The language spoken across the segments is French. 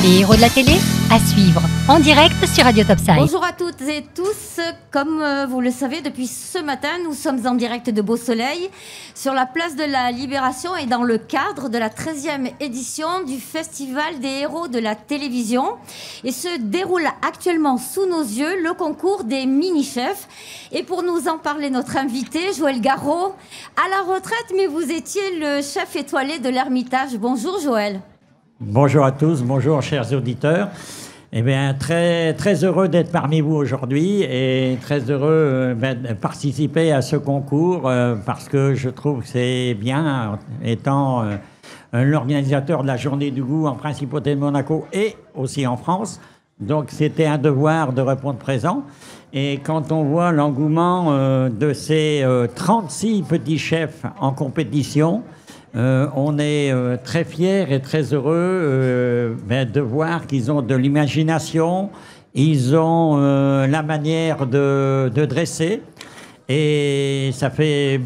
Les héros de la télé, à suivre en direct sur Radio Topside. Bonjour à toutes et tous. Comme vous le savez, depuis ce matin, nous sommes en direct de Beau Soleil sur la place de la Libération et dans le cadre de la 13e édition du Festival des héros de la télévision. Et se déroule actuellement sous nos yeux le concours des mini-chefs. Et pour nous en parler, notre invité, Joël Garraud, à la retraite, mais vous étiez le chef étoilé de l'Ermitage. Bonjour Joël. Bonjour à tous, bonjour chers auditeurs. Eh bien, très heureux d'être parmi vous aujourd'hui et très heureux de participer à ce concours parce que je trouve que c'est bien, étant l'organisateur de la Journée du goût en Principauté de Monaco et aussi en France. Donc, c'était un devoir de répondre présent. Et quand on voit l'engouement de ces 36 petits chefs en compétition, on est très fiers et très heureux de voir qu'ils ont de l'imagination, ils ont la manière de dresser et ça fait...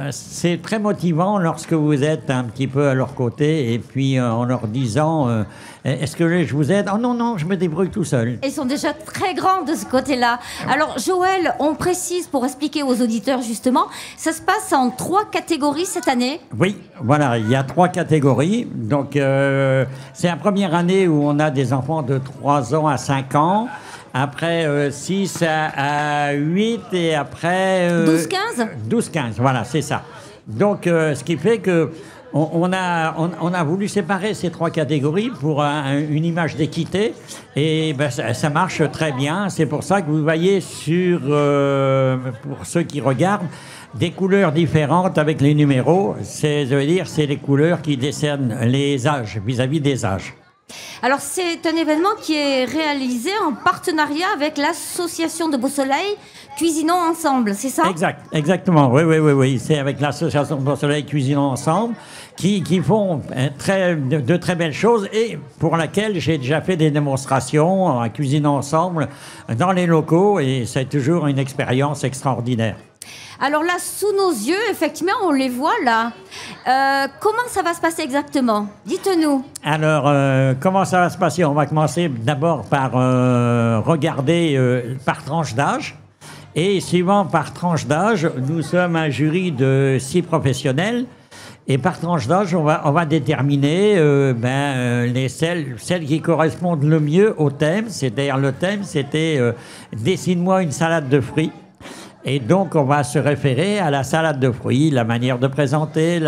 c'est très motivant lorsque vous êtes un petit peu à leur côté et puis en leur disant est-ce que je vous aide? Oh non, non, je me débrouille tout seul. Ils sont déjà très grands de ce côté-là. Alors Joël, on précise pour expliquer aux auditeurs justement, ça se passe en 3 catégories cette année? Oui, voilà, il y a 3 catégories. Donc c'est la première année où on a des enfants de 3 ans à 5 ans. Après 6 à 8 et après... 12-15 12-15, voilà, c'est ça. Donc, ce qui fait que on a voulu séparer ces 3 catégories pour une image d'équité et ben, ça marche très bien. C'est pour ça que vous voyez sur, pour ceux qui regardent, des couleurs différentes avec les numéros. C'est les couleurs qui décernent les âges, vis-à-vis des âges. Alors, c'est un événement qui est réalisé en partenariat avec l'association de Beau Soleil Cuisinons Ensemble, c'est ça? Exactement, oui. C'est avec l'association de Beau Soleil Cuisinons Ensemble qui font de très belles choses et pour laquelle j'ai déjà fait des démonstrations en cuisinant ensemble dans les locaux et c'est toujours une expérience extraordinaire. Alors là, sous nos yeux, effectivement, on les voit là. Comment ça va se passer exactement? Dites-nous. Alors, comment ça va se passer? On va commencer d'abord par regarder par tranche d'âge. Et suivant par tranche d'âge, nous sommes un jury de 6 professionnels. Et par tranche d'âge, on va déterminer celles qui correspondent le mieux au thème. C'est-à-dire le thème, c'était dessine-moi une salade de fruits. Et donc, on va se référer à la salade de fruits, la manière de présenter,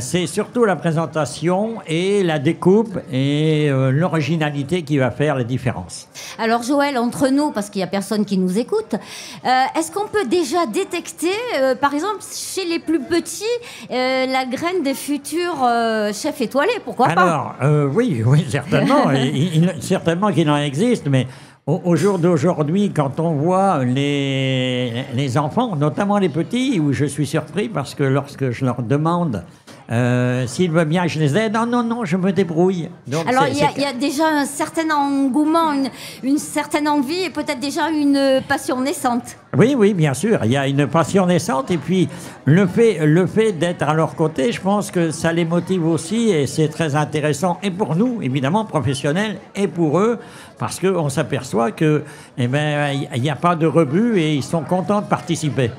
c'est surtout la présentation et la découpe et l'originalité qui va faire la différence. Alors, Joël, entre nous, parce qu'il n'y a personne qui nous écoute, est-ce qu'on peut déjà détecter, par exemple, chez les plus petits, la graine des futurs chefs étoilés? Pourquoi pas? Alors, oui, certainement. Certainement qu'il en existe, mais... Au jour d'aujourd'hui, quand on voit les enfants, notamment les petits, où je suis surpris parce que lorsque je leur demande s'ils veulent bien que je les aide, non, je me débrouille. Donc alors, il y a déjà un certain engouement, une certaine envie et peut-être déjà une passion naissante. Oui, bien sûr, il y a une passion naissante et puis le fait d'être à leur côté, je pense que ça les motive aussi et c'est très intéressant et pour nous, évidemment, professionnels, et pour eux, parce qu'on s'aperçoit que, il n'y a pas de rebut et ils sont contents de participer.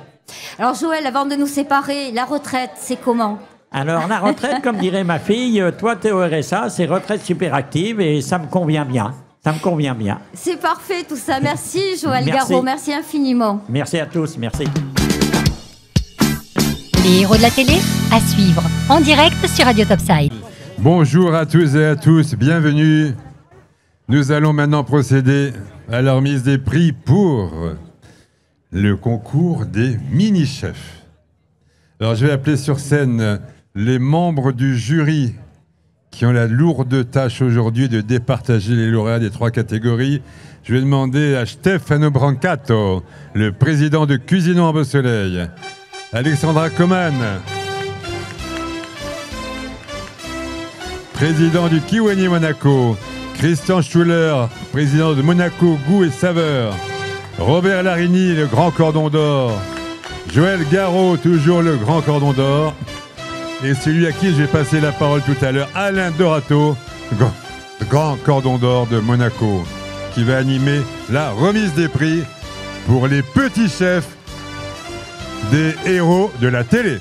Alors Joël, avant de nous séparer, la retraite, c'est comment? Alors la retraite, comme dirait ma fille, toi t'es au RSA, c'est retraite super active et ça me convient bien. Ça me convient bien. C'est parfait tout ça. Merci Joël Garraud, merci infiniment. Merci à tous, merci. Les héros de la télé, à suivre en direct sur Radio Topside. Bonjour à tous et à tous, bienvenue. Nous allons maintenant procéder à la remise des prix pour le concours des mini-chefs. Alors je vais appeler sur scène les membres du jury qui ont la lourde tâche aujourd'hui de départager les lauréats des 3 catégories. Je vais demander à Stefano Brancato, le président de Cuisinons à Beau Soleil, Alexandra Coman, président du Kiwani Monaco, Christian Schuller, président de Monaco Goût et Saveur, Robert Larigny, le Grand Cordon d'Or, Joël Garraud, toujours le Grand Cordon d'Or, et celui à qui je vais passer la parole tout à l'heure, Alain Dorato, Grand Cordon d'Or de Monaco, qui va animer la remise des prix pour les petits chefs des héros de la télé.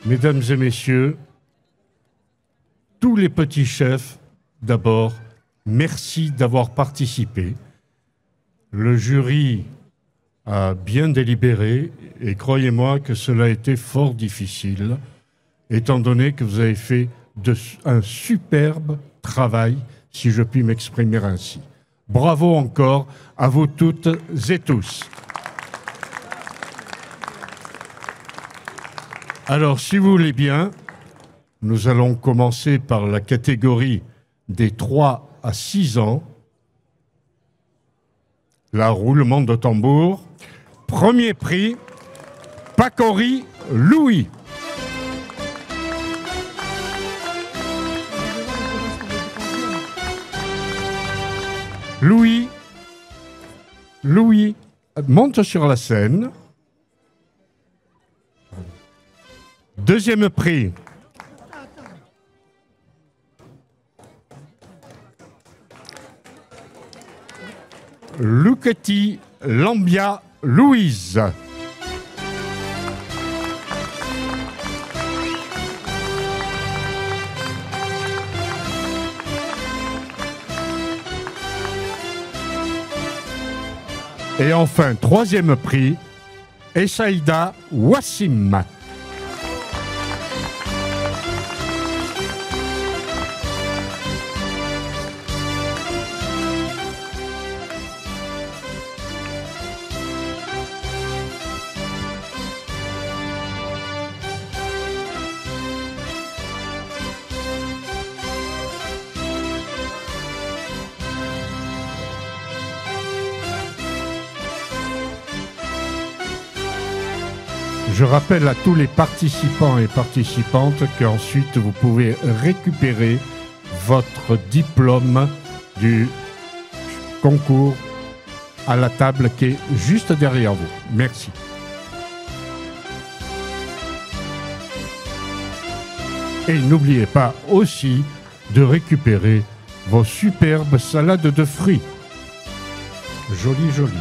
Mesdames et messieurs, tous les petits chefs, d'abord, merci d'avoir participé. Le jury a bien délibéré et croyez-moi que cela a été fort difficile, étant donné que vous avez fait un superbe travail, si je puis m'exprimer ainsi. Bravo encore à vous toutes et tous. Alors, si vous voulez bien, nous allons commencer par la catégorie des 3 à 6 ans. Là, roulement de tambour. Premier prix, Pacori Louis. Louis, monte sur la scène. Deuxième prix. Luchetti Lambia Louise. Et enfin, troisième prix, Essaïda Wassim. Je rappelle à tous les participants et participantes qu'ensuite vous pouvez récupérer votre diplôme du concours à la table qui est juste derrière vous. Merci. Et n'oubliez pas aussi de récupérer vos superbes salades de fruits. Joli, joli.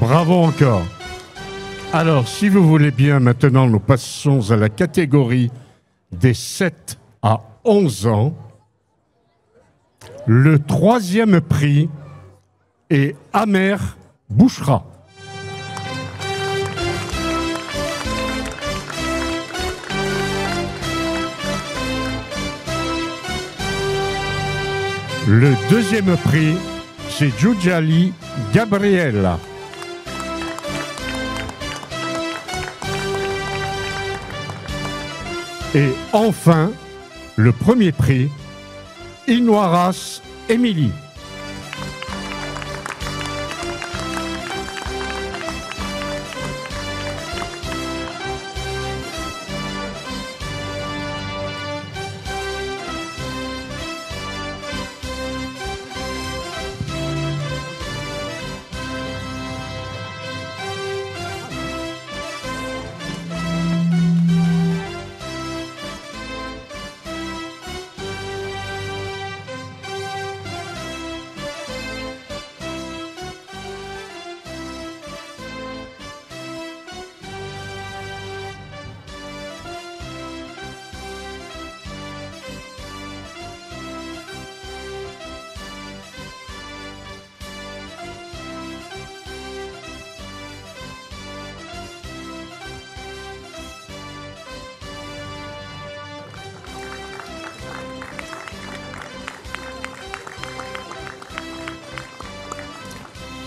Bravo encore. Alors, si vous voulez bien, maintenant, nous passons à la catégorie des 7 à 11 ans. Le troisième prix est Amer Bouchra. Le deuxième prix, c'est Giugiali Gabriella. Et enfin, le premier prix, Inoiras Émilie.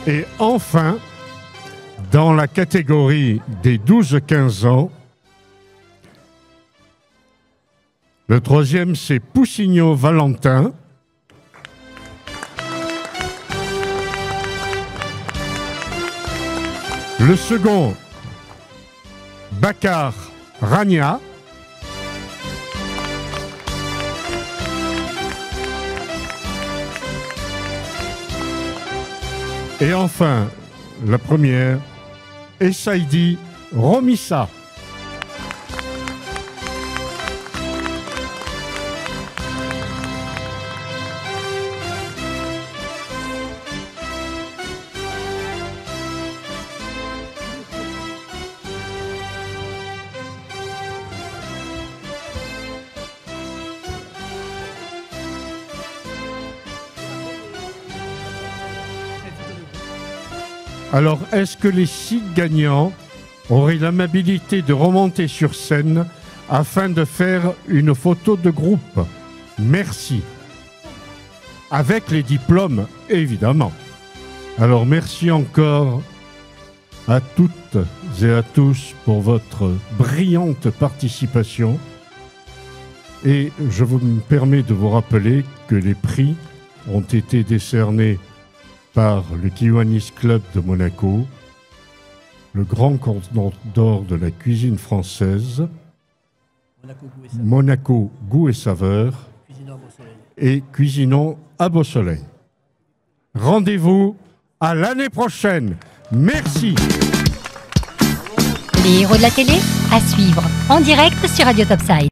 Et enfin, dans la catégorie des 12-15 ans, le troisième, c'est Poussigno Valentin. Le second, Bakar Rania. Et enfin, la première, Essaidi Romissa. Alors, est-ce que les 6 gagnants auraient l'amabilité de remonter sur scène afin de faire une photo de groupe? Merci. Avec les diplômes, évidemment. Alors, merci encore à toutes et à tous pour votre brillante participation. Et je me permets de vous rappeler que les prix ont été décernés par le Kiwanis Club de Monaco, le Grand Cordon d'Or de la cuisine française, Monaco Goût et Saveur, et Cuisinons à Beau Soleil. Rendez-vous à l'année prochaine. Merci. Les héros de la télé, à suivre en direct sur Radio Topside.